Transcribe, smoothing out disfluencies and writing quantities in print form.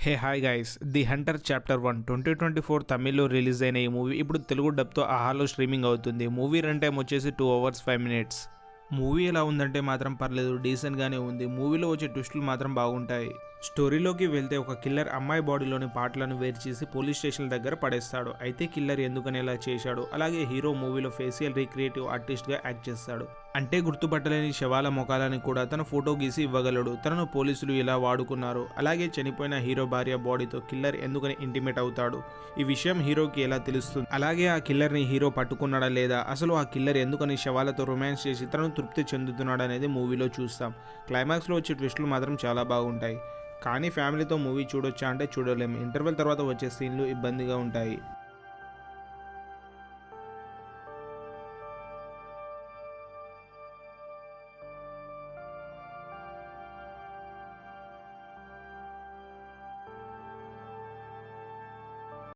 Hey hi guys the Hunter chapter 1 2024 తమిళ్లో release అయిన ఈ మూవీ ఇప్పుడు తెలుగు డబ్తో ఆహాలో స్ట్రీమింగ్ అవుతుంది. మూవీ రన్ టైం వచ్చేసి 2 hours 5 minutes. మూవీ ఎలా ఉందంటే మాత్రం పర్లేదు, డీసెంట్గానే ఉంది. మూవీలో వచ్చే ట్విస్టులు మాత్రం బాగుంటాయి. స్టోరీలోకి వెళ్తే ఒక కిల్లర్ అమ్మాయి బాడీలోని పార్ట్లను వేరు చేసి పోలీస్ స్టేషన్ దగ్గర పడేస్తాడు. అయితే కిల్లర్ ఎందుకని ఇలా చేశాడు? అలాగే హీరో మూవీలో ఫేషియల్ రీక్రియేటివ్ ఆర్టిస్ట్గా యాక్ట్ చేస్తాడు. అంటే గుర్తుపట్టలేని శవాల ముఖాలని కూడా తన ఫోటో గీసి ఇవ్వగలడు. తనను పోలీసులు ఇలా వాడుకున్నారు. అలాగే చనిపోయిన హీరో భార్య బాడీతో కిల్లర్ ఎందుకని ఇంటిమేట్ అవుతాడు? ఈ విషయం హీరోకి ఎలా తెలుస్తుంది? అలాగే ఆ కిల్లర్ని హీరో పట్టుకున్నాడా లేదా? అసలు ఆ కిల్లర్ ఎందుకని శవాలతో రొమాన్స్ చేసి తనను తృప్తి చెందుతున్నాడు అనేది మూవీలో చూస్తాం. క్లైమాక్స్లో వచ్చే ట్విస్టులు మాత్రం చాలా బాగుంటాయి. కానీ ఫ్యామిలీతో మూవీ చూడొచ్చా అంటే చూడలేము. ఇంటర్వెల్ తర్వాత వచ్చే సీన్లు ఇబ్బందిగా ఉంటాయి.